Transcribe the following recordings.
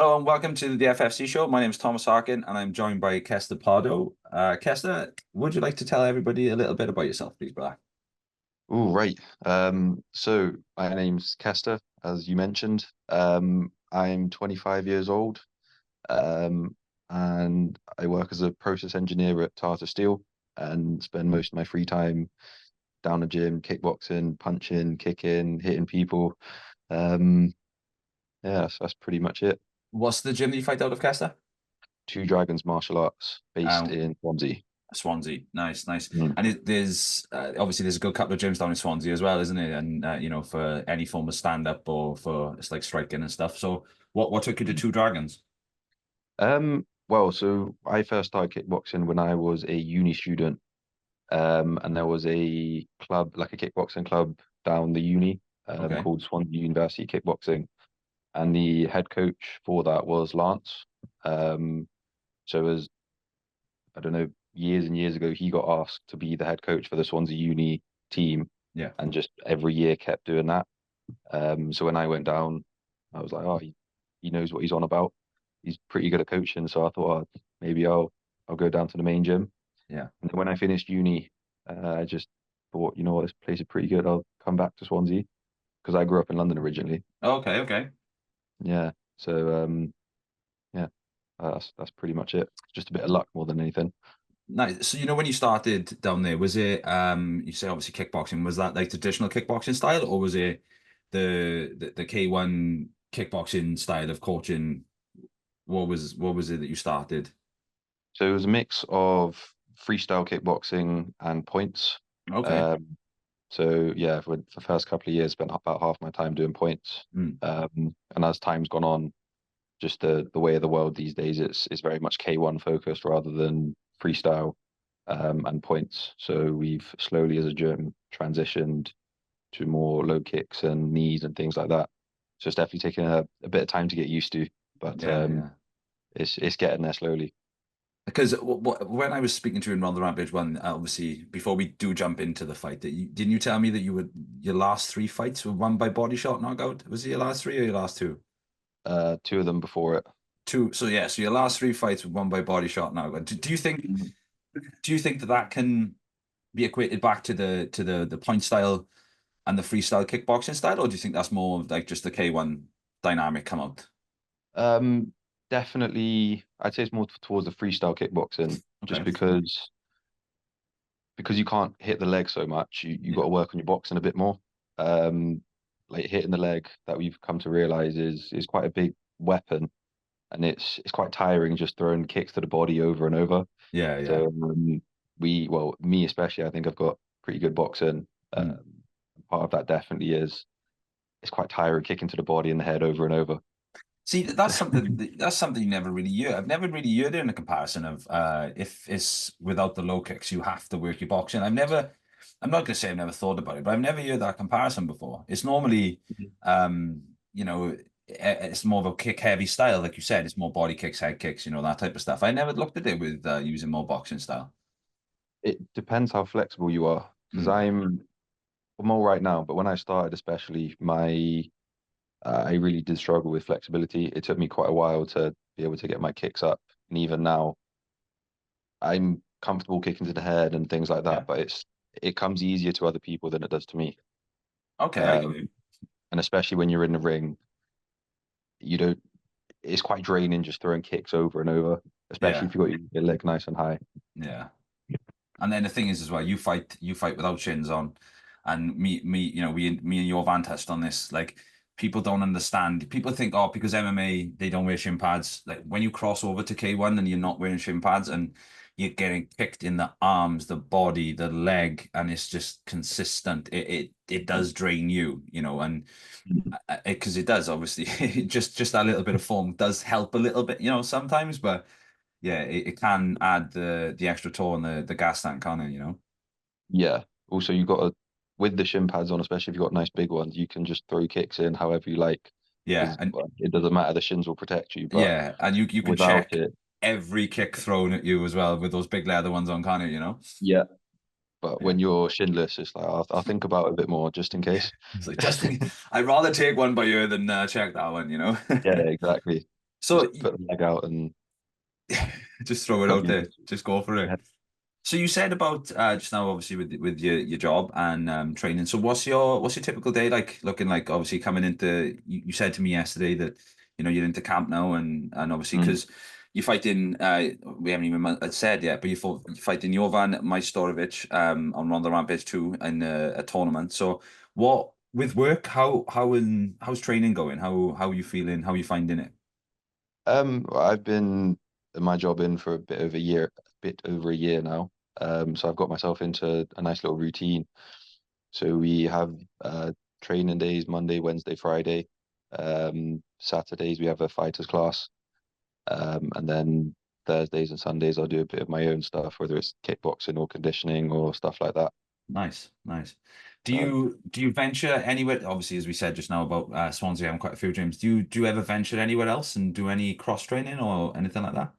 Hello and welcome to the FFC show. My name is Thomas Harkin and I'm joined by Kester Pardoe. Kester, would you like to tell everybody a little bit about yourself, please, brother? Oh, right. So my name's Kester, as you mentioned. I'm 25 years old, and I work as a process engineer at Tata Steel and spend most of my free time down the gym, kickboxing, punching, kicking, hitting people. Um, yeah, that's pretty much it. What's the gym that you fight out of, Kester? Two Dragons Martial Arts based Um, in Swansea. Swansea. Nice, nice. Mm. And there's obviously there's a good couple of gyms down in Swansea as well, isn't it? And for any form of stand up or for it's like striking and stuff. So what took you to Two Dragons? Well, so I first started kickboxing when I was a uni student. And there was a club, like a kickboxing club down the uni, Okay. called Swansea University Kickboxing. And the head coach for that was Lance. Um, so as I don't know, years and years ago, he got asked to be the head coach for the Swansea Uni team, Yeah. and just every year kept doing that. So when I went down, I was like, oh, he knows what he's on about. He's pretty good at coaching, so I thought, oh, maybe I'll go down to the main gym. Yeah. And then when I finished uni, I just thought, you know what, this place is pretty good. I'll come back to Swansea because I grew up in London originally. Okay, okay. Yeah. So yeah, that's pretty much it. Just a bit of luck more than anything. Nice. So when you started down there, was it you say obviously kickboxing, was that like traditional kickboxing style or was it the K1 kickboxing style of coaching? What was it that you started? So it was a mix of freestyle kickboxing and points. Okay. Um, so yeah, for the first couple of years, spent about half my time doing points. Mm. And as time's gone on, just the way of the world these days, it's very much K1 focused rather than freestyle and points. So we've slowly, as a gym, transitioned to more low kicks and knees and things like that. So it's definitely taken a bit of time to get used to, but Yeah, yeah. it's getting there slowly. Because when I was speaking to you in Rhondda Rampage one, obviously before we do jump into the fight, that didn't you tell me that your last three fights were won by body shot knockout? Was it your last three or your last two? Two of them before it. Two. So yeah, so your last three fights were won by body shot knockout. Do you think that can be equated back to the point style and the freestyle kickboxing style, or do you think that's more of like just the K1 dynamic come out? Um, Definitely, I'd say it's more towards the freestyle kickboxing, just Okay. because you can't hit the leg so much. You got Yeah. to work on your boxing a bit more. Um, like hitting the leg that we've come to realize is quite a big weapon, and it's quite tiring just throwing kicks to the body over and over. Yeah, yeah. So well, me especially, I think I've got pretty good boxing. Mm. Part of that definitely is it's quite tiring kicking to the body and the head over and over. See, that's something you never really hear. I've never really heard it in a comparison of if it's without the low kicks, you have to work your boxing. I'm not gonna say I've never thought about it, but I've never heard that comparison before. It's normally it's more of a kick heavy style, like you said. It's more body kicks, head kicks, that type of stuff. I never looked at it with using more boxing style. It depends how flexible you are, because Mm. I'm all right now, but when I started, especially, I really did struggle with flexibility. It took me quite a while to be able to get my kicks up, and even now, I'm comfortable kicking to the head and things like Yeah. that. But it comes easier to other people than it does to me. Okay, I get Um, you. and especially when you're in the ring, you don't. It's quite draining just throwing kicks over and over, especially Yeah, if you got your leg nice and high. yeah. And then the thing is as well, you fight without shins on, and me and your van touched on this. Like people don't understand. People think, oh, because MMA they don't wear shin pads. Like when you cross over to K1 and you're not wearing shin pads and you're getting kicked in the arms, the body, the leg, and it's just consistent. It does drain you, and because it does obviously just that little bit of form does help a little bit, sometimes, but yeah, it can add the extra toll and the gas tank, can't it? Yeah. Also, you got to with the shin pads on, especially if you've got nice big ones, you can just throw kicks in however you like Yeah, because and it doesn't matter. The shins will protect you, but yeah, and you can without check it, every kick thrown at you as well with those big leather ones on, can't you? yeah. But Yeah. when you're shinless, it's like I'll think about it a bit more just in case. It's like I'd rather take one by you than check that one. Yeah, exactly. So put the leg out and just throw it hope out you. there. Just go for it. Yeah. So you said about just now, obviously with your job and training. So what's your typical day like? Looking like obviously coming into. You said to me yesterday that you're into camp now, and obviously Mm. because you're fighting. We haven't even said yet, but you're fighting Jovan Majstorovic on Rhondda Rampage 2 in a tournament. So what with work? How's training going? How are you feeling? How are you finding it? I've been in my job in for a bit over a year now. So I've got myself into a nice little routine. So we have training days, Monday, Wednesday, Friday. Saturdays we have a fighters class. And then Thursdays and Sundays I'll do a bit of my own stuff, whether it's kickboxing or conditioning or stuff like that. Nice, nice. Do Um, you venture anywhere? Obviously, as we said just now about Swansea having quite a few gyms. Do you ever venture anywhere else and do any cross training or anything like that?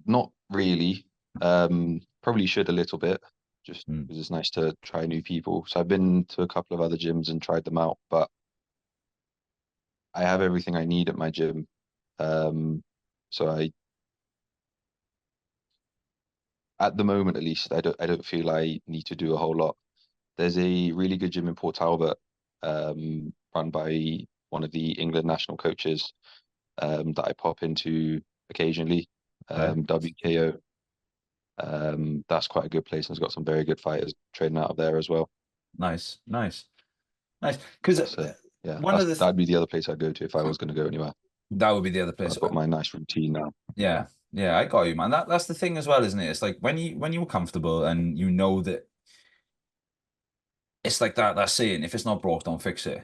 Not really. Probably should a little bit, just Mm. because it's nice to try new people. So I've been to a couple of other gyms and tried them out, but I have everything I need at my gym. Um, so at the moment at least, I don't feel I need to do a whole lot. There's a really good gym in Port Talbot, run by one of the England national coaches, that I pop into occasionally, Okay. WKO. That's quite a good place and it's got some very good fighters training out of there as well. Nice, nice, nice. Because So yeah, one of the that'd be the other place I'd go to if I was going to go anywhere. that would be the other But place. I've got my nice routine now. Yeah, yeah, I got you, man. That's the thing as well, isn't it? It's like when you're comfortable and you know that it's like that saying, if it's not broke, don't fix it.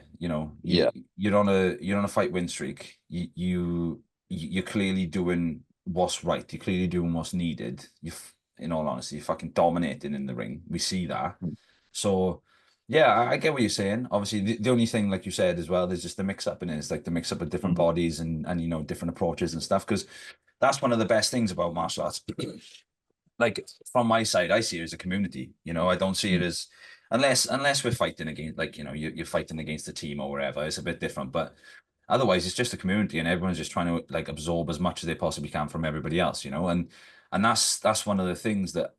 Yeah. You're on a fight win streak. You're clearly doing what's right. You're clearly doing what's needed. In all honesty, you're fucking dominating in the ring. We see that. So yeah, I get what you're saying. Obviously, the only thing, like you said as well, there's just the mix up in it. It's like the mix up of different Mhm. bodies and different approaches and stuff. Because that's one of the best things about martial arts. Like from my side, I see it as a community. I don't see it Mm. as unless we're fighting against like you're fighting against a team or whatever. It's a bit different, but otherwise it's just a community and everyone's just trying to like absorb as much as they possibly can from everybody else. And that's one of the things that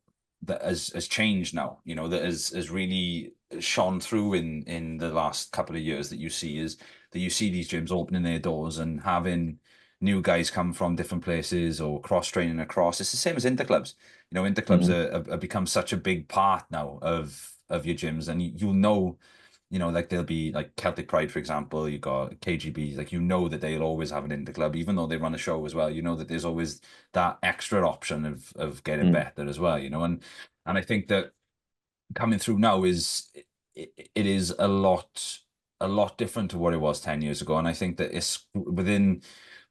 has changed now. That has really shone through in the last couple of years that you see is that you see these gyms opening their doors and having new guys come from different places or cross training across. It's the same as interclubs. Interclubs Mhm. have become such a big part now of your gyms, and you'll know, like there'll be like Celtic Pride, for example. You got KGB, like that they'll always have an interclub, even though they run a show as well. That there's always that extra option of getting Mm. better as well. And I think that coming through now it is a lot different to what it was 10 years ago, and I think that it's within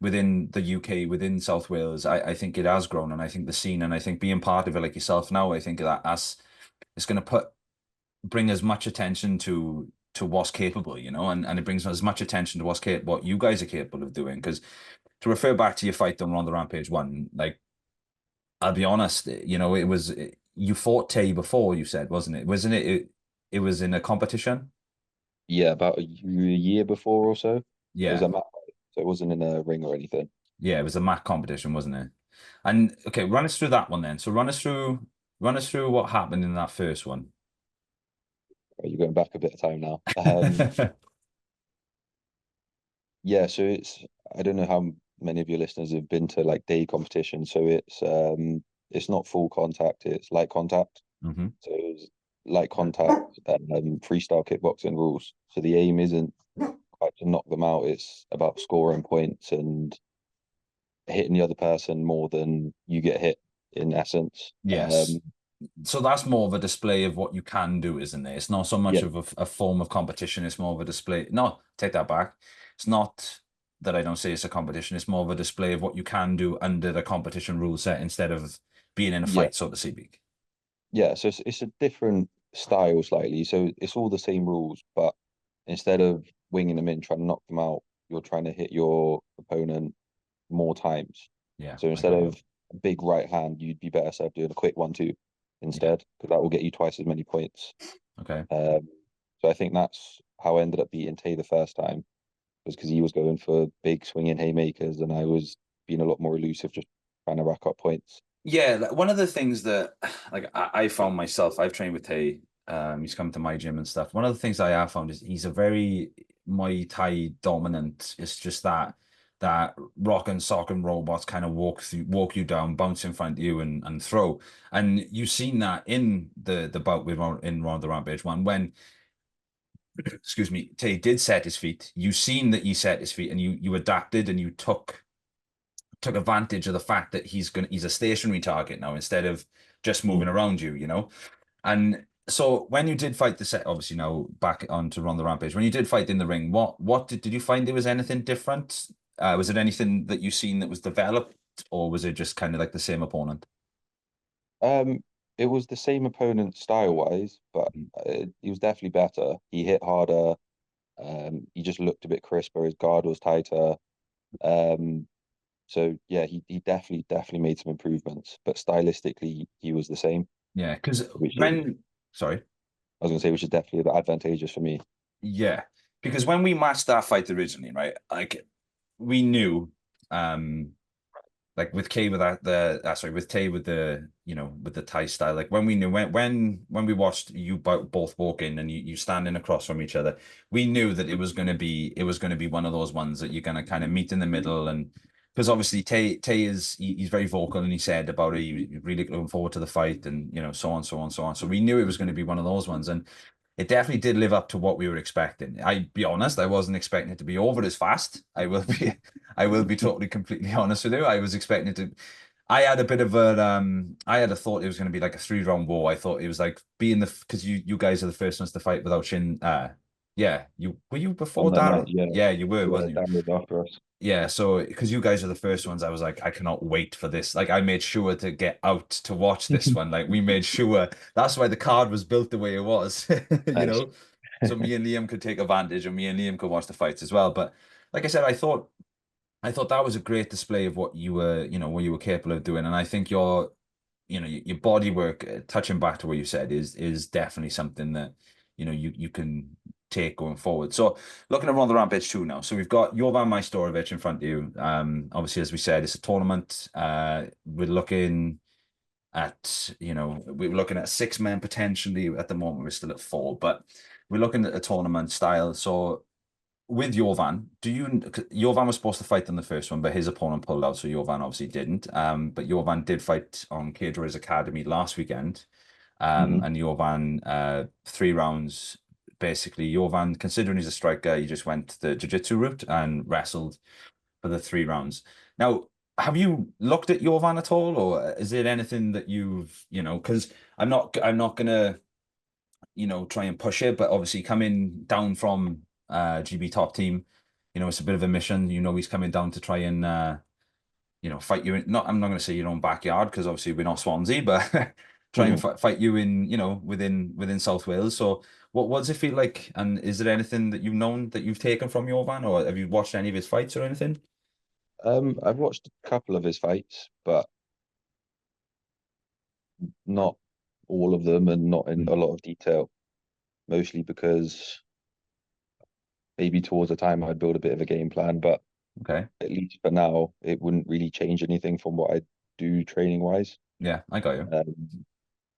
the UK, within South Wales. I think it has grown, and I think the scene, and I think being part of it like yourself now, I think that as it's going to bring as much attention to what's capable, and it brings as much attention to what you guys are capable of doing. Because to refer back to your fight on the Rampage 1, like I'll be honest, it was you fought Tay before, you said, wasn't it? Wasn't it? It was in a competition. Yeah, about a year before or so. It was Yeah, a mat fight, so it wasn't in a ring or anything. yeah, it was a MAC competition, wasn't it? And okay, run us through that one then. So run us through what happened in that first one. You're going back a bit of time now. Yeah, so I don't know how many of your listeners have been to like day competition. So it's not full contact, it's light contact. Hmm. So it's light contact, freestyle kickboxing rules. So the aim isn't quite to knock them out, it's about scoring points and hitting the other person more than you get hit in essence. Yes. So that's more of a display of what you can do, isn't it? It's not so much Yeah, of a form of competition. It's more of a display. No, take that back. It's not that I don't say it's a competition. It's more of a display of what you can do under the competition rule set instead of being in a yeah, fight, so to speak. yeah. So it's a different style slightly. So it's all the same rules, but instead of winging them in, trying to knock them out, you're trying to hit your opponent more times. Yeah, So I instead got you. of a big right hand, you'd be better served doing a quick 1-2 Yeah. instead, because that will get you twice as many points. Okay. Um, so I think that's how I ended up beating Tay the first time, was because he was going for big swinging haymakers and I was been a lot more elusive, just trying to rack up points. Yeah, like, one of the things that like I found myself, I've trained with Tay. He's come to my gym and stuff. One of the things I have found is he's a very Muay Thai dominant. It's just that rock and sock and robots kind of walk you down, bounce in front of you and throw. And you've seen that in the bout with in Rhondda Rampage one when excuse me, Tay did set his feet. You seen that he set his feet and you adapted and you took advantage of the fact that he's a stationary target now instead of just moving around you, you know. And so when you did fight the set, obviously now back onto Rhondda Rampage, when you did fight in the ring, what did you find there was anything different? Was it anything that you seen that was developed, or was it just kind of like the same opponent? It was the same opponent style wise, but he was definitely better. He hit harder. He just looked a bit crisper. His guard was tighter. Um, so yeah, he definitely made some improvements, but stylistically he was the same. Yeah, because Which is, when sorry, I was gonna say, which is definitely advantageous for me. yeah, because when we matched that fight originally, right, like we knew, like with Kay with that sorry, with Tay with the with the Thai style, like when we knew when we watched you both walk in and you standing across from each other, we knew that it was gonna be one of those ones that you're gonna kind of meet in the middle. And because obviously Tay is he's very vocal and he said about it, he's really looking forward to the fight and so on so on so on, so we knew it was going to be one of those ones. And it definitely did live up to what we were expecting. I be honest, I wasn't expecting it to be over as fast. I will be totally completely honest with you. I was expecting it to. I had a bit of I had a thought it was going to be like a 3-round war. I thought it was like being the because you guys are the first ones to fight without Shin. Yeah, you were you before On that night, Daryl? yeah, Yeah, you were, yeah, wasn't you? Dan was after us. Yeah, so because you guys are the first ones, I was like, I cannot wait for this. Like, I made sure to get out to watch this one. Like, we made sure that's why the card was built the way it was, Nice. so me and Liam could take advantage, and me and Liam could watch the fights as well. But like I said, I thought that was a great display of what you were, what you were capable of doing. And I think your body work, touching back to what you said, is definitely something that you can take going forward. So looking around the Rampage 2 now. So we've got Jovan Majstorovic in front of you. Obviously, as we said, it's a tournament. We're looking at, we're looking at 6 men potentially. At the moment, we're still at 4, but we're looking at a tournament style. So with Jovan, Jovan was supposed to fight in the first one, but his opponent pulled out, so Jovan obviously didn't. But Jovan did fight on Kedro's Academy last weekend. And Jovan, 3 rounds. Basically, Jovan, considering he's a striker, he just went the jiu-jitsu route and wrestled for the 3 rounds. Now, have you looked at Jovan at all, or is it anything that because I'm not gonna try and push it, but obviously coming down from GB top team, it's a bit of a mission. He's coming down to try and fight you in, I'm not going to say your own backyard because obviously we're not Swansea, but try and fight you in, within South Wales. So what does it feel like? And is there anything that you've known that you've taken from Jovan, or have you watched any of his fights or anything? I've watched a couple of his fights, but not all of them and not in a lot of detail, mostly because maybe towards the time I'd build a bit of a game plan, but Okay. at least for now, it wouldn't really change anything from what I do training wise. Yeah, I got you.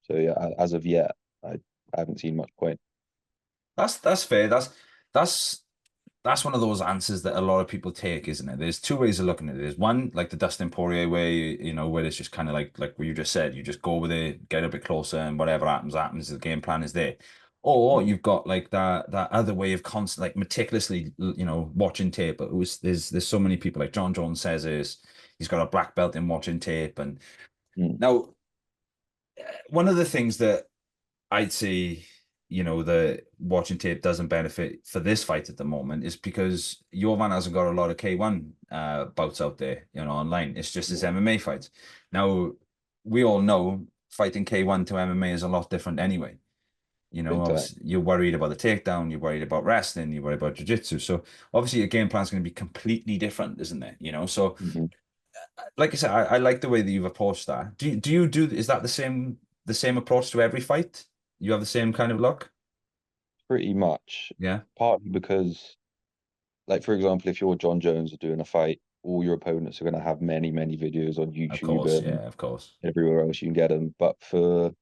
So yeah, as of yet, I haven't seen much point. That's fair. That's one of those answers that a lot of people take, isn't it? There's 2 ways of looking at it. There's one, like the Dustin Poirier way, where it's just kind of like what you just said, you just go with it, get a bit closer, and whatever happens. The game plan is there. Or you've got like that other way of constant, like meticulously, watching tape. But there's so many people, like John Jones says, he's got a black belt in watching tape. And Mm. now, one of the things that I'd say, the watching tape doesn't benefit for this fight at the moment is because Jovan hasn't got a lot of K1 bouts out there, online. It's just his MMA fights. Now, we all know fighting K1 to MMA is a lot different anyway. Big time. Obviously, you're worried about the takedown, you're worried about wrestling, you're worried about jiu-jitsu. So obviously your game plan is going to be completely different, isn't it? So like I said, I like the way that you've approached that. Is that the same approach to every fight? You have the same kind of look? Pretty much. Yeah. Partly because, like for example, if you're John Jones doing a fight, all your opponents are going to have many, many videos on Of YouTube course, and yeah, of course. everywhere else you can get them. But for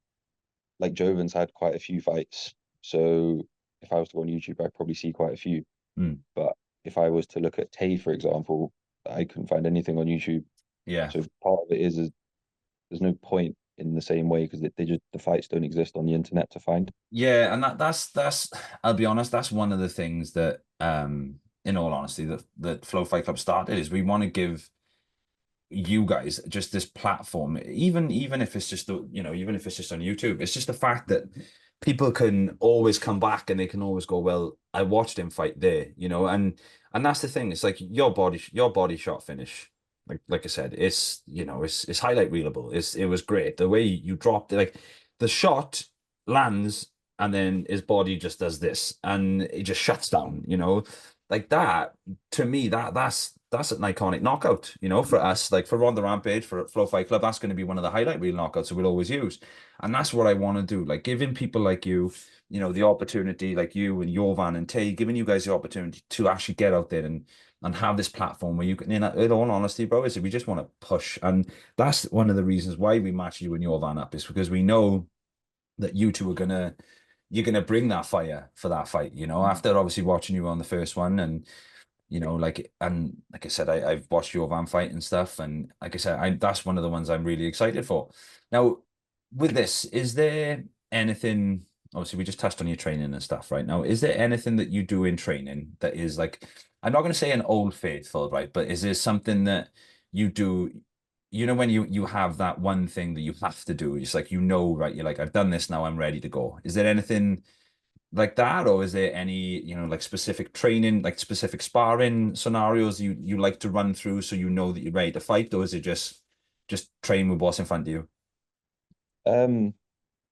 like Jovan's had quite a few fights, so if I was to go on YouTube, I'd probably see quite a few. Mm. But if I was to look at Tay, for example, I couldn't find anything on YouTube. Yeah. So part of it is there's no point in the same way because they just the fights don't exist on the internet to find. Yeah, and that's I'll be honest, that's one of the things that in all honesty that Flow Fight Club started is we want to give you guys just this platform, even if it's just even if it's just on YouTube. It's just the fact that people can always come back and they can always go, well, I watched him fight there, and that's the thing. It's like your body shot finish. Like I said, it's highlight reelable. It was great. The way you dropped it, like the shot lands and then his body just does this and it just shuts down, like that. To me, that's an iconic knockout, for us, like for Rhondda Rampage, for Flow Fight Club. That's going to be one of the highlight reel knockouts that we'll always use. And that's what I want to do, like giving people like you, the opportunity, like you and Jovan and Tay, giving you guys the opportunity to actually get out there and have this platform where you can, in all honesty, bro, is we just want to push. And that's one of the reasons why we match you and Jovan up, is because we know that you two are you're gonna bring that fire for that fight, after obviously watching you on the first one. And like I said, I've watched your van fight and stuff, and like I said, that's one of the ones I'm really excited for. Now, with this, is there anything? Obviously, we just touched on your training and stuff right now. Is there anything that you do in training that is like, I'm not going to say an old faithful, right? But is there something that you do? When you have that one thing that you have to do, it's like, right? You're like, I've done this now, I'm ready to go. Is there anything like that, or is there any like specific training, like specific sparring scenarios you like to run through so that you're ready to fight, or is it just train with what's in front of you? Um,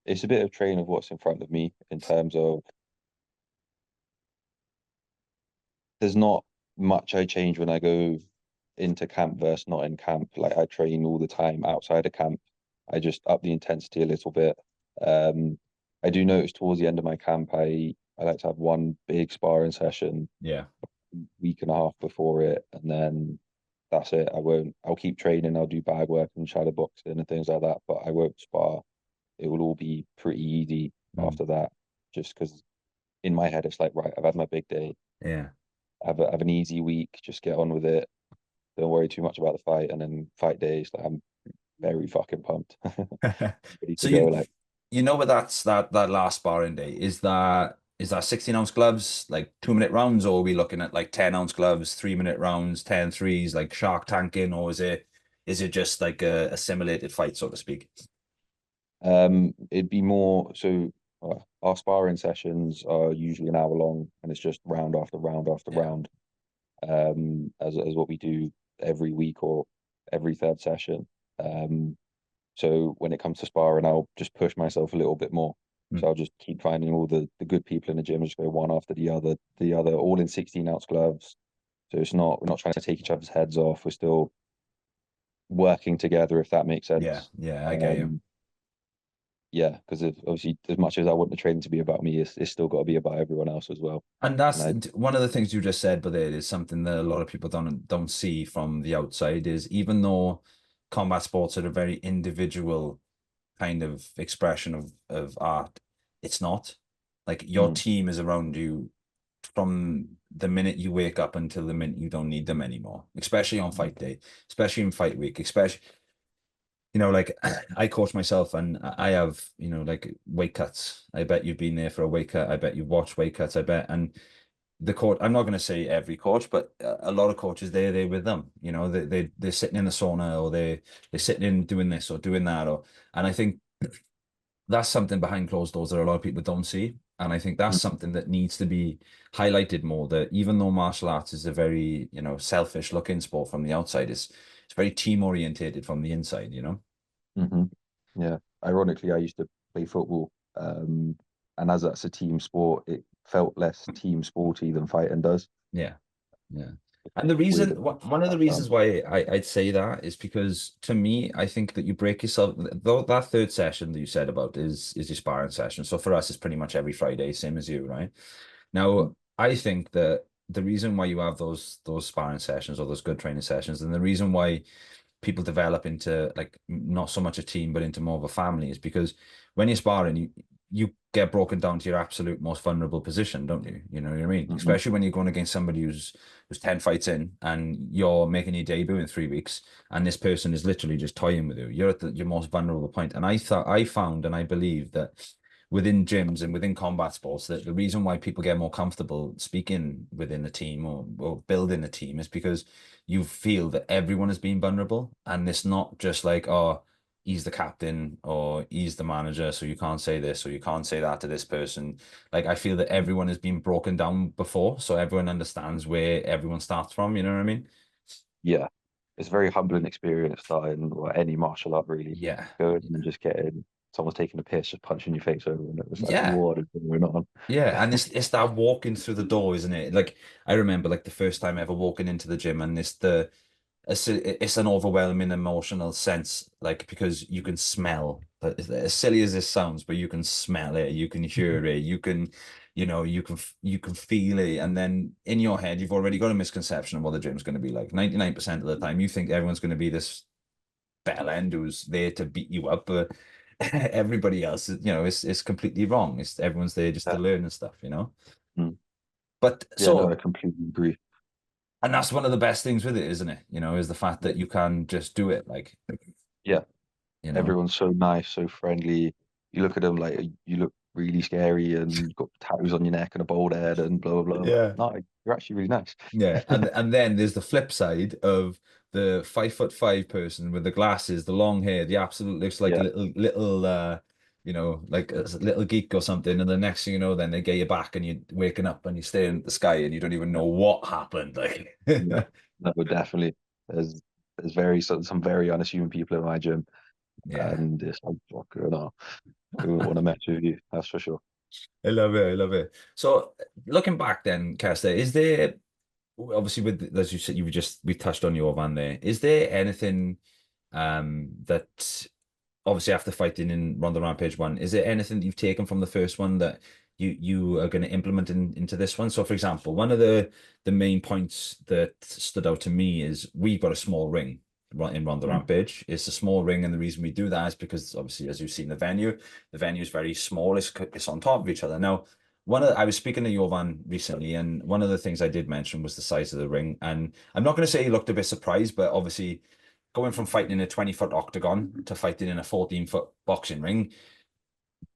it's a bit of train of what's in front of me in terms of there's not much I change when I go into camp versus not in camp. Like I train all the time outside of camp. I just up the intensity a little bit. Um, I do notice towards the end of my camp, I like to have one big sparring session, Yeah. week and a half before it, and then that's it. I'll keep training. I'll do bag work and shadow boxing and things like that, but I won't spar. It will all be pretty easy Mm. after that, just because in my head it's like, right, I've had my big day. Yeah. Have an easy week. Just get on with it. Don't worry too much about the fight, and then fight days. Like I'm very fucking pumped, ready So to go. Like what that last sparring day is that 16-ounce gloves, like 2-minute rounds, or are we looking at like 10-ounce gloves, 3-minute rounds, 10 threes, like shark tanking, or is it just like a simulated fight, so to speak? it'd be more so. Our sparring sessions are usually an hour long, and it's just round after round after Yeah. round. As what we do every week or every third session. So when it comes to sparring, I'll just push myself a little bit more. Mm. So I'll just keep finding all the good people in the gym, just go one after the other, all in 16-ounce gloves. So we're not trying to take each other's heads off. We're still working together, if that makes Yeah, sense. yeah, I get you. Yeah, because obviously, as much as I want the training to be about me, it's still got to be about everyone else as well. And And that's I, one of the things you just said, but it is something that a lot of people don't see from the outside, is even though combat sports are a very individual kind of expression of art, it's not. Like your mm, team is around you from the minute you wake up until the minute you don't need them anymore, especially on fight day, especially in fight week, especially, like I coach myself and I have, like weight cuts. I bet you've been there for a weight cut. I bet you've watched weight cuts. I bet. And the coach, I'm not going to say every coach, but a lot of coaches, they're there with them. They're sitting in the sauna, or they're sitting in doing this or doing that. And I think that's something behind closed doors that a lot of people don't see. And I think that's mm, something that needs to be highlighted more, that even though martial arts is a very, selfish looking sport from the outside, it's very team orientated from the inside. hmm yeah. Ironically, I used to play football, and as that's a team sport, it felt less team sporty than fighting does. Yeah. Yeah. And Weird one of the that reasons sounds. why I'd say that is because, to me, I think that you break yourself, though that third session that you said about is your sparring session. So for us, it's pretty much every Friday, same as you, right? Mhm. Now, I think that the reason why you have those sparring sessions or those good training sessions, and the reason why people develop into like not so much a team but into more of a family is because when you're sparring, you get broken down to your absolute most vulnerable position, don't you? You know what I mean? Mhm. Especially when you're going against somebody who's 10 fights in and you're making your debut in 3 weeks, and this person is literally just toying with you. You're at your most vulnerable point. And I found and I believe that within gyms and within combat sports, that the reason why people get more comfortable speaking within a team or building a team is because you feel that everyone is being vulnerable, and it's not just like, oh, he's the captain or he's the manager, so you can't say this or you can't say that to this person. Like, I feel that everyone has been broken down before, so everyone understands where everyone starts from. You know what I mean? Yeah, it's a very humbling experience starting or any martial art really. Yeah. Going and just getting someone's taking a piss, just punching your face over, and it was like, Yeah. what is going on? Yeah, and it's that walking through the door, isn't it? Like, I remember like the first time ever walking into the gym, and it's an overwhelming emotional sense, like, because you can smell, as silly as this sounds, but you can smell it, you can hear it, you can, you can feel it, and then in your head you've already got a misconception of what the gym's going to be like. 99% of the time you think everyone's going to be this bell end who's there to beat you up, but everybody else, is completely wrong. It's everyone's there just to Yeah. learn and stuff. Mm. But Yeah, no, I so, completely agree. and that's one of the best things with it, isn't it? Is the fact that you can just do it, like, Yeah, you know. everyone's so nice, so friendly. You look at them like you look really scary, and you've got tattoos on your neck and a bald head and blah blah blah. Yeah. No, you're actually really nice. Yeah, and then there's the flip side of the 5'5" person with the glasses, the long hair, the absolute looks like a Yeah, little like a little geek or something, and the next thing you know, then they get you back and you're waking up and you're staring at the sky and you don't even know what happened. Like, yeah, no, definitely. There's some very unassuming people in my gym, yeah, and it's like, fuck, no, we wouldn't want to mess with you. That's for sure. I love it. I love it. So looking back then, Kester, is there obviously with, as you said, we touched on your van there. Is there anything that obviously after fighting in Rhondda Rampage 1, is there anything that you've taken from the first one that you are going to implement into this one? So for example, one of the main points that stood out to me is we've got a small ring in Rhondda Mm. Rampage. It's a small ring, and the reason we do that is because obviously, as you've seen the venue is very small. It's on top of each other. Now, I was speaking to Jovan recently, and one of the things I did mention was the size of the ring. And I'm not going to say he looked a bit surprised, but obviously going from fighting in a 20-foot octagon to fighting in a 14-foot boxing ring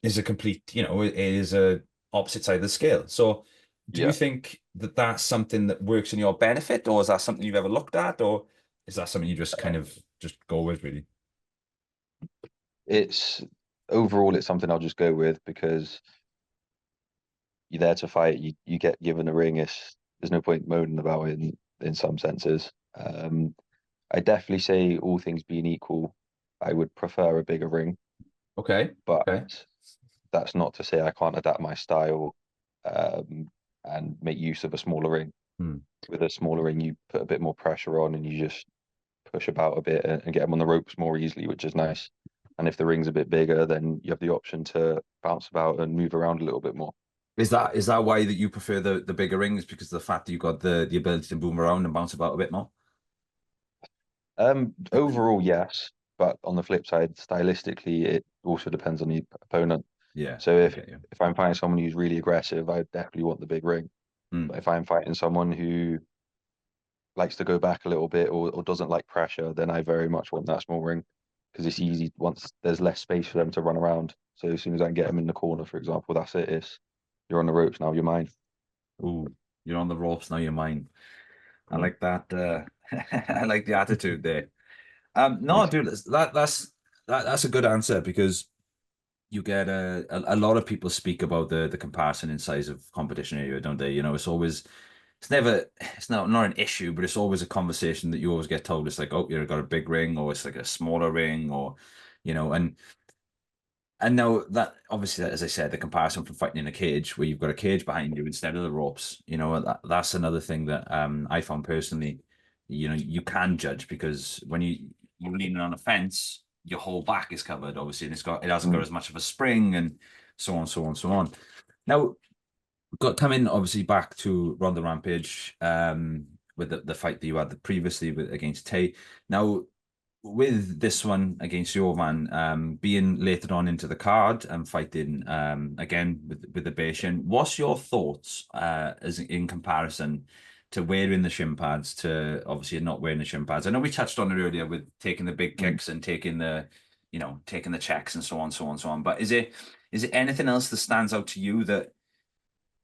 is a complete, it is a opposite side of the scale. So do you Yeah, think that that's something that works in your benefit, or is that something you've ever looked at, or is that something you just kind of just go with, really? it's overall it's something I'll just go with because you're there to fight. You get given a ring. There's no point moaning about it in some senses. I definitely say all things being equal, I would prefer a bigger ring, Okay. but Okay. that's not to say I can't adapt my style um, and make use of a smaller ring. Hmm. With a smaller ring, you put a bit more pressure on and you just push about a bit and get them on the ropes more easily, which is nice. And if the ring's a bit bigger, then you have the option to bounce about and move around a little bit more. Is that why that you prefer the bigger rings, because of the fact that you've got the ability to boom around and bounce about a bit more? Overall, yes, but on the flip side, stylistically, it also depends on the opponent. Yeah, So I if get you. if I'm fighting someone who's really aggressive, I definitely want the big ring. Hmm. But if I'm fighting someone who likes to go back a little bit or doesn't like pressure, then I very much want that small ring because it's easy once there's less space for them to run around. So as soon as I can get them in the corner, for example, that's it. You're on the ropes now. You're mine. Ooh, you're on the ropes now. You're mine. I Mm, like that. I like the attitude there. No, thanks. dude, that's a good answer, because you get a lot of people speak about the comparison in size of competition area, don't they? It's not an issue, but it's always a conversation that you always get told. It's like, oh, you've got a big ring, or it's like a smaller ring, or and now that obviously, as I said, the comparison from fighting in a cage where you've got a cage behind you instead of the ropes, that's another thing that I found personally, you can judge, because when you're leaning on a fence, your whole back is covered, obviously, and it hasn't got Mm, as much of a spring, and so on, so on, so on. Now, got coming obviously back to Rhondda Rampage, with the fight that you had previously against Tay. Now, with this one against Jovan, being later on into the card and fighting again with the Bayesian, what's your thoughts as in comparison to wearing the shin pads to obviously not wearing the shin pads? I know we touched on it earlier with taking the big Mm. kicks and taking the, taking the checks and so on, so on, so on. But is it anything else that stands out to you that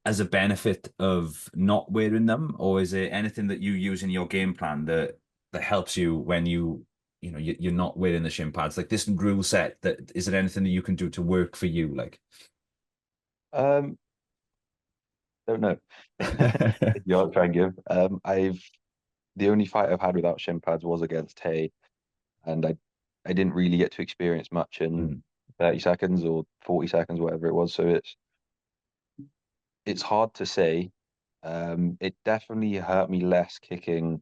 as a benefit of not wearing them, or is it anything that you use in your game plan that helps you when you're not wearing the shin pads, like this rule set? That is it anything that you can do to work for you, like? Um, don't know. If you are trying to give. The only fight I've had without shin pads was against Tay, and I didn't really get to experience much in Mm, 30 seconds or 40 seconds, whatever it was. So it's hard to say. It definitely hurt me less kicking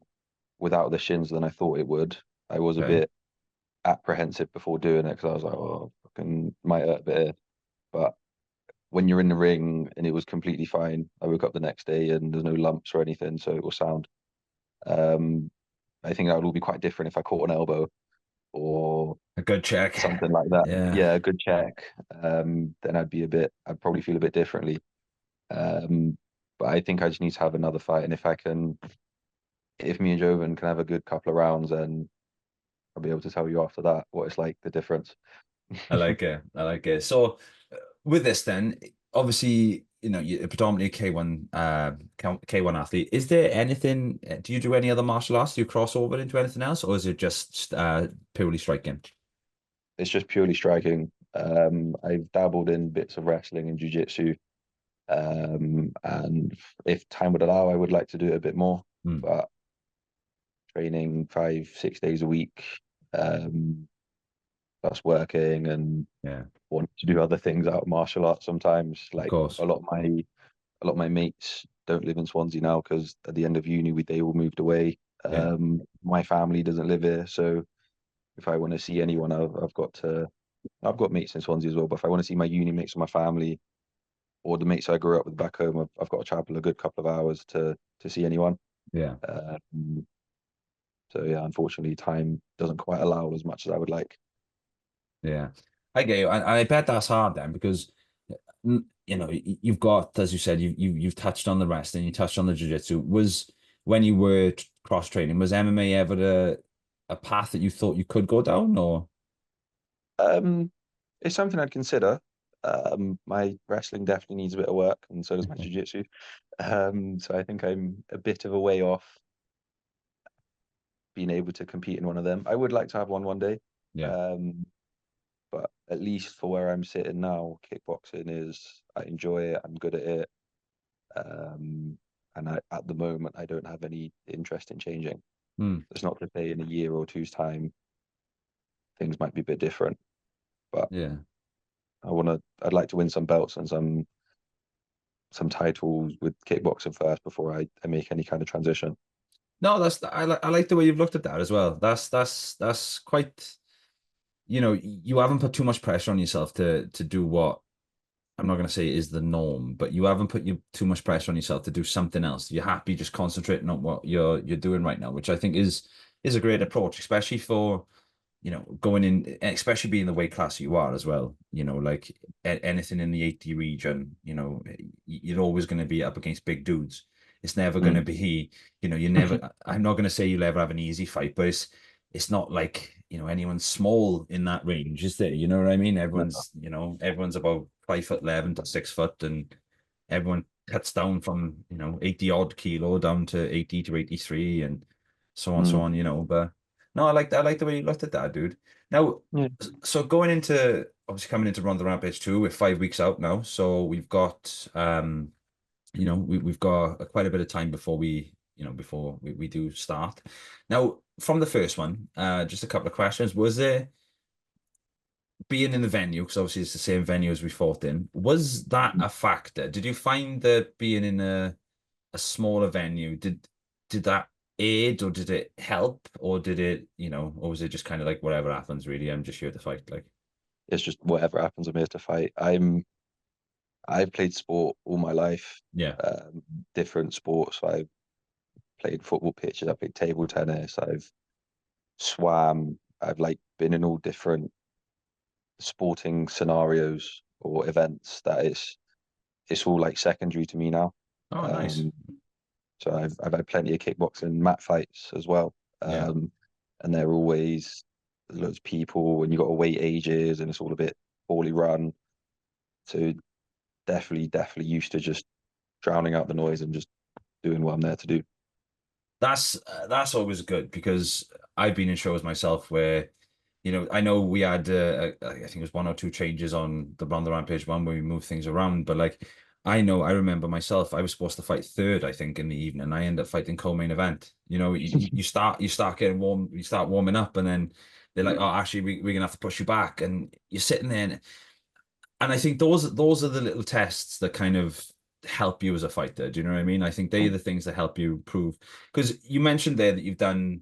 without the shins than I thought it would. I was a okay. bit apprehensive before doing it because I was like, oh, fucking might hurt a bit here. But when you're in the ring and it was completely fine, I woke up the next day and there's no lumps or anything, so it was sound. Um, I think that would all be quite different if I caught an elbow or A good check. something like that. Yeah. Yeah, a good check. Then I'd probably feel a bit differently. Um, but I think I just need to have another fight, and if me and Joven can have a good couple of rounds, then I'll be able to tell you after that what it's like, the difference. I like it. I like it. So with this then, obviously, you're predominantly K1 K1 athlete. Is there anything, do you do any other martial arts? Do you cross over into anything else, or is it just purely striking? It's just purely striking. I've dabbled in bits of wrestling and jiu-jitsu, and if time would allow, I would like to do it a bit more. Hmm. But training 5, 6 days a week, um, plus working and Yeah, wanting to do other things out of martial arts sometimes. of Like course. a lot of my mates don't live in Swansea now because at the end of uni they all moved away. Yeah, My family doesn't live here, so if I want to see anyone, I've got mates in Swansea as well. But if I want to see my uni mates or my family or the mates I grew up with back home, I've got to travel a good couple of hours to see anyone. yeah, Um, so yeah, unfortunately, time doesn't quite allow as much as I would like. yeah. I get you, and I bet that's hard then because you've got, as you said, you've touched on the rest and you touched on the jiu-jitsu. Was when you were cross training, was MMA ever a path that you thought you could go down, or? Um, it's something I'd consider. My wrestling definitely needs a bit of work, and so does my jiu-jitsu. So I think I'm a bit of a way off being able to compete in one of them. I would like to have one day. Yeah, Um, but at least for where I'm sitting now, kickboxing I enjoy it, I'm good at it. Um, and at the moment, I don't have any interest in changing. Hmm. It's not to say in a year or two's time, things might be a bit different, but Yeah. I'd like to win some belts and some titles with kickboxing first before I make any kind of transition. No, I like the way you've looked at that as well. That's quite, you haven't put too much pressure on yourself to do what I'm not going to say is the norm, but you haven't put too much pressure on yourself to do something else. You're happy just concentrating on what you're doing right now, which I think is a great approach, especially for, going in, especially being the weight class you are as well. Like anything in the 80 region, you're always going to be up against big dudes. It's never going to Mm. be, you never. I'm not going to say you'll ever have an easy fight, but it's not like anyone's small in that range, is there? You know what I mean? No. Everyone's about 5'11" to 6 foot, and everyone cuts down from 80 odd kilo down to 80 to 83, and so on, so Mm. on. But no, I like the way you looked at that, dude. Now, Yeah. so going into obviously coming into Run the Rampage 2, we're 5 weeks out now, so we've got we've got quite a bit of time before we do start. Now, from the first one, just a couple of questions. Was there, being in the venue, because obviously it's the same venue as we fought in, was that a factor? Did you find that being in a smaller venue, did that aid, or did it help, or did it, or was it just kind of like whatever happens, really? I'm just here to fight, like. It's just whatever happens, I'm here to fight. I've played sport all my life, Yeah. different sports. I've played football pitches, I've played table tennis, I've swam, I've like been in all different sporting scenarios or events that it's all like secondary to me now. Oh, nice. Um, so I've had plenty of kickboxing mat fights as well. Yeah. And they're always loads of people and you got to wait ages and it's all a bit poorly run. So definitely used to just drowning out the noise and just doing what I'm there to do. That's always good because I've been in shows myself where, I know we had I think it was one or two changes on the Rhondda Rampage one where we moved things around, but like I remember myself, I was supposed to fight third, I think, in the evening. I ended up fighting co-main event. You start getting warm, you start warming up, and then they're like, oh, actually, we're gonna have to push you back, and you're sitting there, and I think those are the little tests that kind of help you as a fighter. Do you know what I mean? I think they are the things that help you prove. Because you mentioned there that you've done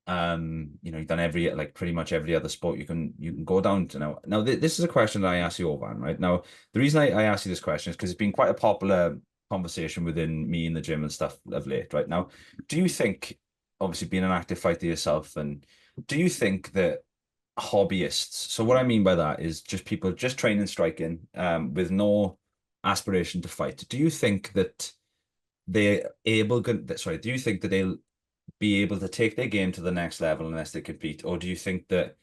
you've done every like pretty much every other sport you can go down to now. Now this is a question that I ask you, Ovan, right? Now, the reason I ask you this question is because it's been quite a popular conversation within me in the gym and stuff of late, right? Now, do you think, obviously being an active fighter yourself, and do you think that hobbyists, so what I mean by that is just people just training striking with no aspiration to fight, do you think that they're able sorry, do you think that they'll be able to take their game to the next level unless they compete, or do you think that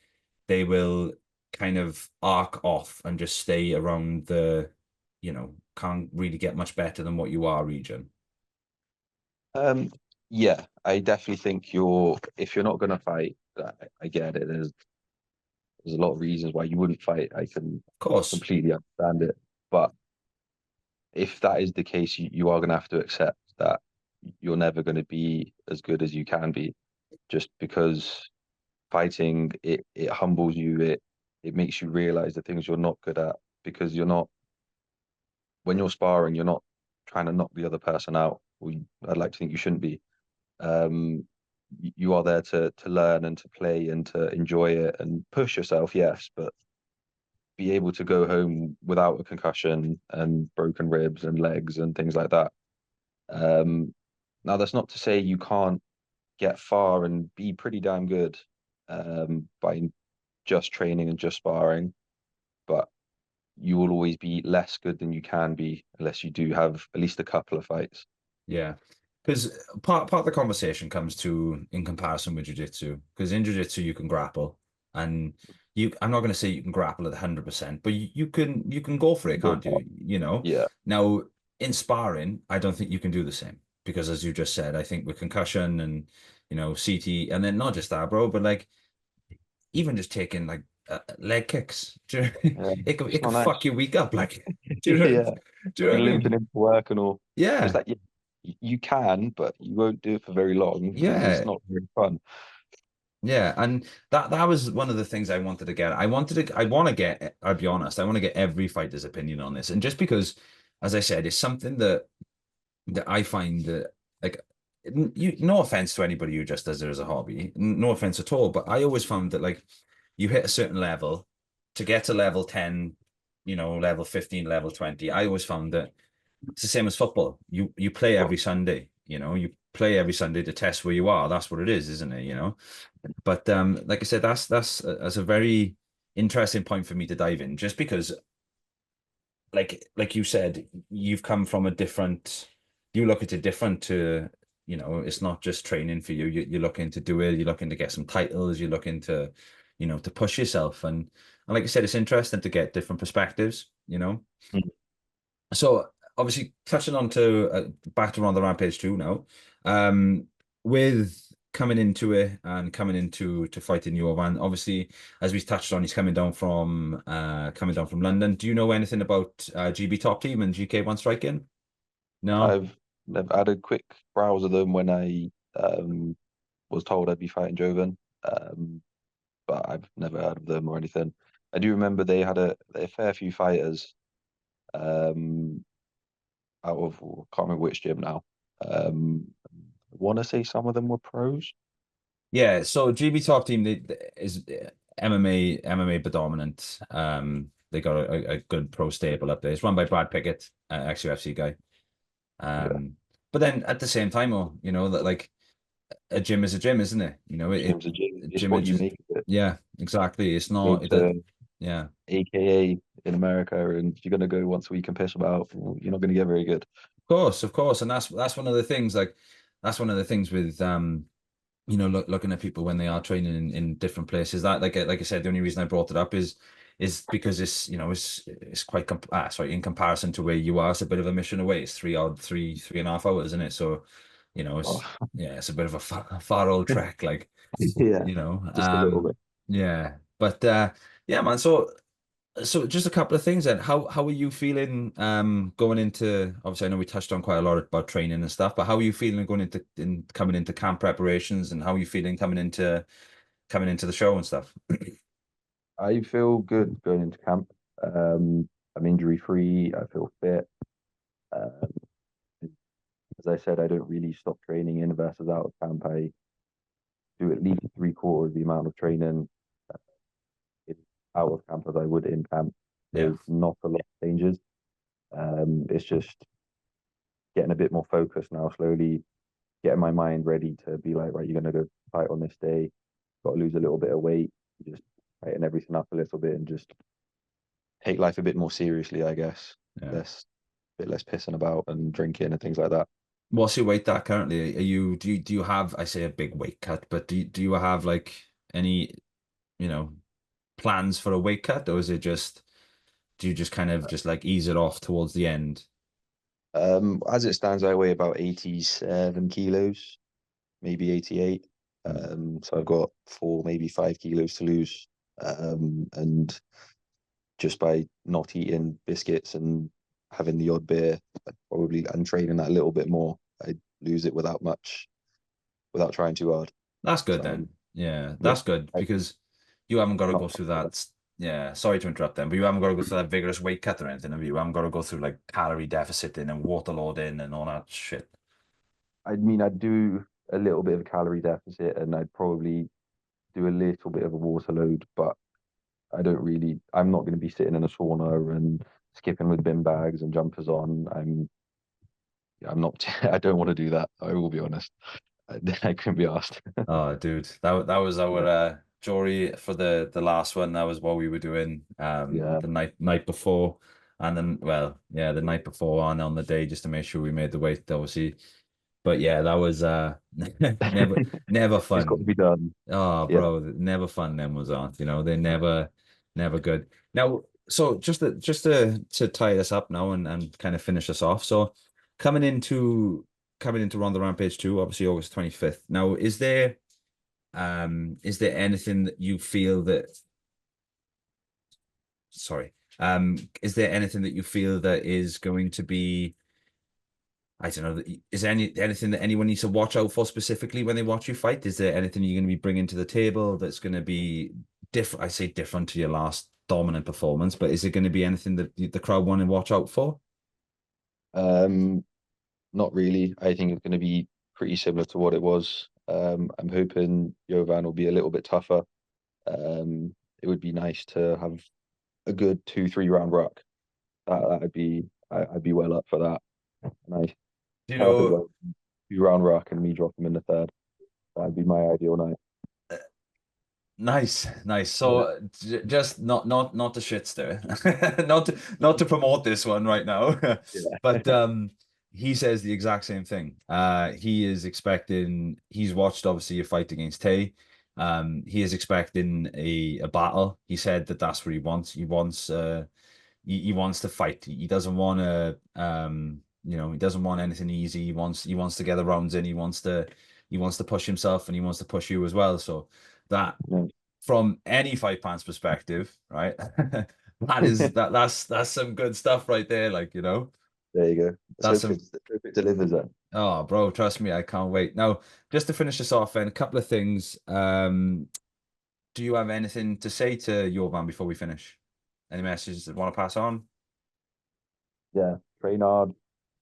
they will kind of arc off and just stay around the, can't really get much better than what you are region? Um, yeah, I definitely think if you're not gonna fight, I get it. There's a lot of reasons why you wouldn't fight. I can Of course. completely understand it. But if that is the case, you are gonna have to accept that you're never gonna be as good as you can be, just because fighting it humbles you, it makes you realize the things you're not good at because you're not when you're sparring, you're not trying to knock the other person out. I'd like to think you shouldn't be. Um, you are there to learn and to play and to enjoy it and push yourself, yes, but be able to go home without a concussion and broken ribs and legs and things like that. Um, Now that's not to say you can't get far and be pretty damn good by just training and just sparring, but you will always be less good than you can be unless you do have at least a couple of fights. Yeah. Because part of the conversation comes to in comparison with jiu-jitsu. Because in jiu-jitsu you can grapple, and I'm not going to say you can grapple at 100%, but you can go for it, Go can't for you? You know. Yeah. Now, in sparring, I don't think you can do the same because, as you just said, I think with concussion and CT, and then not just that, bro, but like even just taking like leg kicks, it It's could not fuck nice. your week up. Like, do you know, Yeah. do you know You're what I limping mean? into work and all. It's Yeah. like you can, but you won't do it for very long because it's Yeah. not very fun. Yeah, and that was one of the things I wanted to get. I'll be honest, I want to get every fighter's opinion on this. And just because, as I said, it's something that I find that, like, no offense to anybody who just does it as a hobby, no offense at all, but I always found that, like, you hit a certain level to get to level 10, level 15, level 20. I always found that it's the same as football. You play every Sunday, you play every Sunday to test where you are. That's what it is, isn't it? But like I said, that's a very interesting point for me to dive in, just because, like you said, you've come from you look at it different to, it's not just training for you. You're looking to do it. You're looking to get some titles. You're looking to, to push yourself. And like I said, it's interesting to get different perspectives. Mm. So obviously touching on to back to Rhondda Rampage 2 now, um, with coming into it and coming into to fighting Jovan. Obviously, as we touched on, he's coming down from London. Do you know anything about GB Top Team and GK1 Striking? No. I've had a quick browse of them when I was told I'd be fighting Joven, but I've never heard of them or anything. I do remember they had a fair few fighters out of I can't remember which gym now. I want to say some of them were pros. Yeah, so GB Top Team is MMA predominant. they got a good pro stable up there. It's run by Brad Pickett, ex-UFC guy. Yeah. But then at the same time, you know, that like a gym is a gym, isn't it? You know, Gym's a gym. a It's gym what is you just, make of it. yeah, exactly. It's Go not, to yeah. AKA in America, and you're gonna go once a week and piss about. You're not gonna get very good. Of course, and that's one of the things. Like that's one of the things with you know, looking at people when they are training in different places. That like I said, the only reason I brought it up is because it's, you know, it's quite sorry, in comparison to where you are, it's a bit of a mission away. It's 3.5 hours, isn't it? So, you know, Oh, it's a bit of a far old trek, like, yeah, you know. just a little bit. Yeah, but yeah, man. So just a couple of things then. How are you feeling going into, obviously I know we touched on quite a lot about training and stuff, but how are you feeling going into coming into camp preparations, and how are you feeling coming into the show and stuff? I feel good going into camp. I'm injury free. I feel fit. Um, as I said, I don't really stop training in versus out of camp. I do at least three-quarters the amount of training in, out of camp as I would in camp. Yeah. There's not a lot of changes. It's just getting a bit more focused now, slowly getting my mind ready to be like, right, you're going to go fight on this day. Got to lose a little bit of weight, just tighten everything up a little bit and just take life a bit more seriously, I guess. Yeah. Less, bit less pissing about and drinking and things like that. What's your weight at currently? Do you have, I say, a big weight cut, but do you have like any, you know, plans for a weight cut, or is it just, do you just kind of just like ease it off towards the end? As it stands, I weigh about 87 kilos, maybe 88. Mm. So I've got maybe 5 kilos to lose. And just by not eating biscuits and having the odd beer, probably and training that a little bit more, I lose it without trying too hard. That's good So then. Yeah, yeah, that's good I, because you haven't got to not go through that. Yeah, sorry to interrupt them, but you haven't got to go through that vigorous weight cut or anything, have you? You haven't got to go through like calorie deficiting and water loading and all that shit. I mean, I'd do a little bit of a calorie deficit and I'd probably do a little bit of a water load, but I'm not going to be sitting in a sauna and skipping with bin bags and jumpers on. I'm not, I don't want to do that. I will be honest. I couldn't be asked. Oh, dude, that was our Yeah. jury for the last one. That was what we were doing Yeah. the night before, and then, well, yeah, the night before and on the day, just to make sure we made the weight, obviously. But yeah, that was never It's got to fun. be done. Oh, Yeah. bro, never fun them was on. You know, they never good. Now, so just to tie this up now and kind of finish us off. So coming into Rhondda Rampage 2, obviously August 25th. Now, is there anything that you feel that, sorry, is there anything that you feel that is going to be, I don't know, is there anything that anyone needs to watch out for specifically when they watch you fight? Is there anything you're going to be bringing to the table that's going to be different? I say different to your last dominant performance, but is it going to be anything that the crowd want to watch out for? Um, Not really. I think it's going to be pretty similar to what it was. I'm hoping Jovan will be a little bit tougher. It would be nice to have a good 2, 3 round ruck. I'd be well up for that. Nice, Do you perfect know? well, 2 round ruck and me drop him in the third. That'd be my ideal night. Nice, nice. Yeah. So just not to shit stir, not to promote this one right now, Yeah. but he says the exact same thing. He is expecting. He's watched obviously a fight against Tay. He is expecting a battle. He said that that's what he wants. He wants to fight. He doesn't want to you know, he doesn't want anything easy. He wants to get the rounds in. He wants to push himself and he wants to push you as well. So that, No. from any fight fan's perspective, right? That's some good stuff right there. Like, you know, There you go. Let's that's hope some, it delivers then. oh, bro, trust me, I can't wait. Now, just to finish this off, and a couple of things. Do you have anything to say to Jorvan before we finish? Any messages that want to pass on? Yeah. Train hard,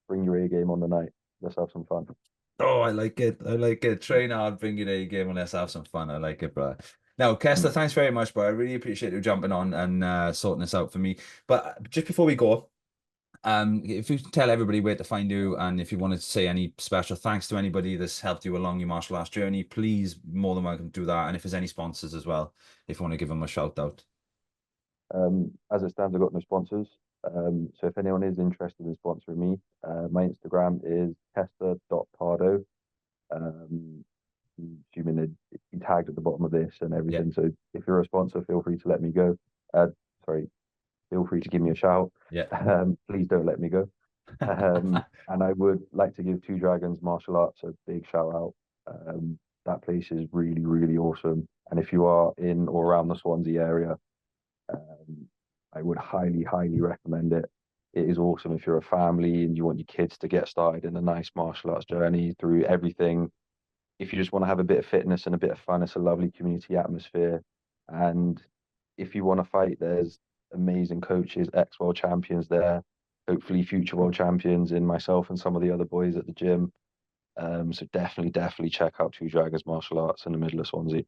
bring your A game on the night. Let's have some fun. Oh, I like it. I like it. Train hard, bring your A game, and let's have some fun. I like it, bro. No, Kester, Um, thanks very much, bro. I really appreciate you jumping on and sorting this out for me. But just before we go, if you tell everybody where to find you, and if you wanted to say any special thanks to anybody that's helped you along your martial arts journey, please, more than welcome to do that. And if there's any sponsors as well, if you want to give them a shout out. as it stands, I've got no sponsors. So if anyone is interested in sponsoring me, my Instagram is kester.pardoe. Um, assuming it's been tagged at the bottom of this and Yeah, everything. So if you're a sponsor, feel free to let me go. Sorry, feel free to give me a shout. yeah. Please don't let me go. And I would like to give Two Dragons Martial Arts a big shout out. That place is really, really awesome. And if you are in or around the Swansea area, um, I would highly, highly recommend it. It is awesome if you're a family and you want your kids to get started in a nice martial arts journey through everything. If you just want to have a bit of fitness and a bit of fun, it's a lovely community atmosphere. And if you want to fight, there's amazing coaches, ex-world champions there, hopefully future world champions in myself and some of the other boys at the gym. So definitely, definitely check out Two Dragons Martial Arts in the middle of Swansea.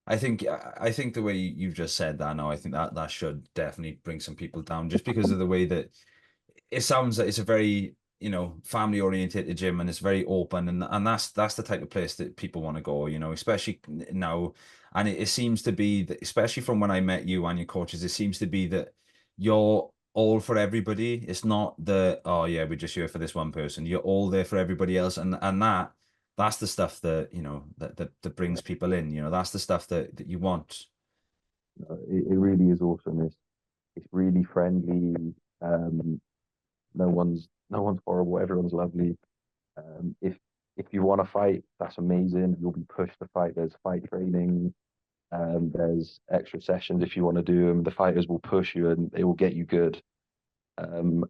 I think the way you've just said that now, I think that should definitely bring some people down just because of the way that it sounds like it's a very, family oriented gym, and it's very open, and that's the type of place that people want to go, especially now. And it seems to be that, especially from when I met you and your coaches, it seems to be that you're all for everybody. It's not the, oh yeah, we're just here for this one person. You're all there for everybody else, and that's the stuff that, that brings people in. That's the stuff that you want. It really is awesome. It's really friendly. Um, no one's horrible. Everyone's lovely. If you want to fight, that's amazing. You'll be pushed to fight. There's fight training. There's extra sessions if you want to do them. The fighters will push you and they will get you good. And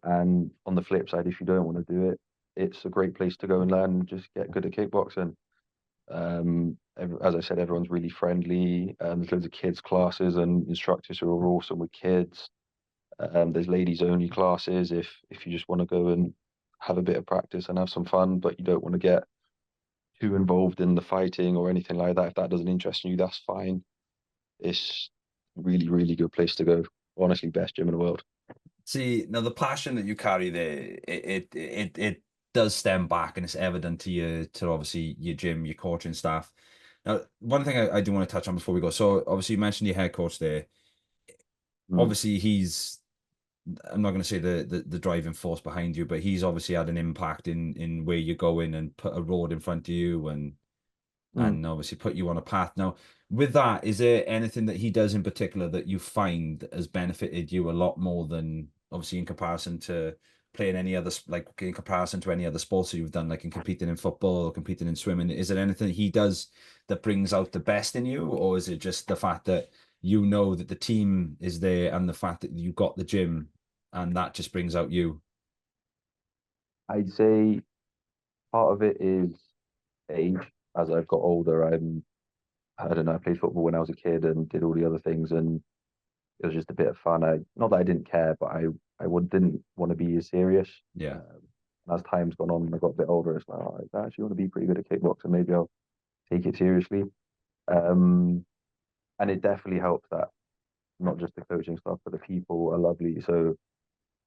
on the flip side, if you don't want to do it, it's a great place to go and learn and just get good at kickboxing. As I said, everyone's really friendly. There's loads of kids classes and instructors who are awesome with kids. There's ladies only classes if you just want to go and have a bit of practice and have some fun, but you don't want to get too involved in the fighting or anything like that. If that doesn't interest you, that's fine. It's really, really good place to go. Honestly, best gym in the world. See, now the passion that you carry there, it does stem back, and it's evident to you, to obviously your gym, your coaching staff. Now, one thing I do want to touch on before we go. So obviously you mentioned your head coach there. Mm, Obviously I'm not going to say the driving force behind you, but he's obviously had an impact in where you're going, and put a road in front of you, mm. and obviously put you on a path. Now, with that, is there anything that he does in particular that you find has benefited you a lot more than, obviously, in comparison to playing any other, like in comparison to any other sports that you've done, like in competing in football or competing in swimming? Is there anything he does that brings out the best in you, or is it just the fact that you know that the team is there, and the fact that you got the gym, and that just brings out you? I'd say part of it is age. As I've got older, I don't know, I played football when I was a kid and did all the other things, and it was just a bit of fun. Not that I didn't care, but didn't want to be as serious. Yeah. And as time's gone on and I got a bit older, it's like, oh, I actually want to be pretty good at kickboxing. Maybe I'll take it seriously. Um, and it definitely helped that not just the coaching stuff, but the people are lovely. So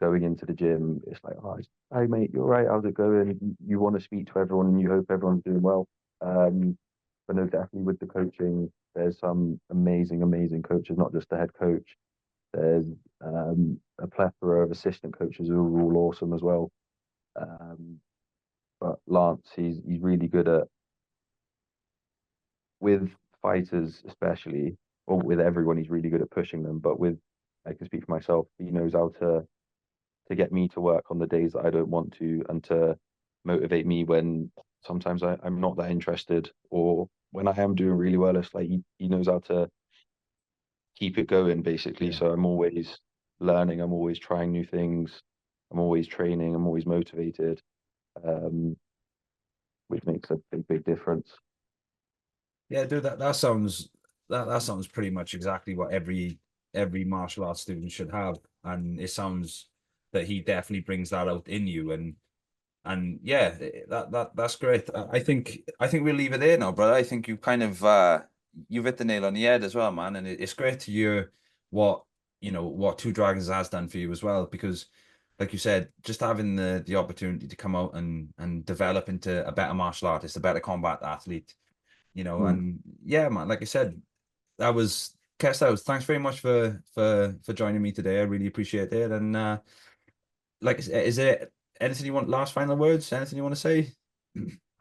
going into the gym, it's like, oh, hi mate, you're right. How's it going? You want to speak to everyone and you hope everyone's doing well. But no, definitely with the coaching, there's some amazing, amazing coaches, not just the head coach. There's a plethora of assistant coaches who are all awesome as well. Um, but Lance, he's really good at with fighters, especially, or with everyone. He's really good at pushing them. But with, I can speak for myself. He knows how to get me to work on the days that I don't want to, and to motivate me when sometimes I'm not that interested, or when I am doing really well. It's like he knows how to keep it going, basically. Yeah. So I'm always learning. I'm always trying new things. I'm always training. I'm always motivated, um, which makes a big, big difference. Yeah, dude, that sounds pretty much exactly what every martial arts student should have. And it sounds that he definitely brings that out in you. And yeah, that's great. I think we'll leave it there now, brother. I think you kind of you've hit the nail on the head as well, man. And it's great to hear what, what Two Dragons has done for you as well, because like you said, just having the opportunity to come out and develop into a better martial artist, a better combat athlete, and yeah, man, like I said, that was Kester. Thanks very much for joining me today. I really appreciate it. And like, is there anything you want? Last final words? Anything you want to say?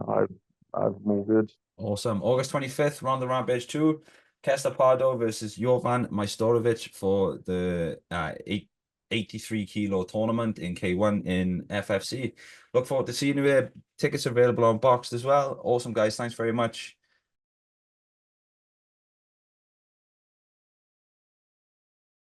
I, I'm all good. Awesome. August 25th, Rhondda Rampage 2. Kester Pardoe versus Jovan Majstorovic for the 83 kilo tournament in K1 in FFC. Look forward to seeing you here. Tickets available on Boxed as well. Awesome, guys. Thanks very much.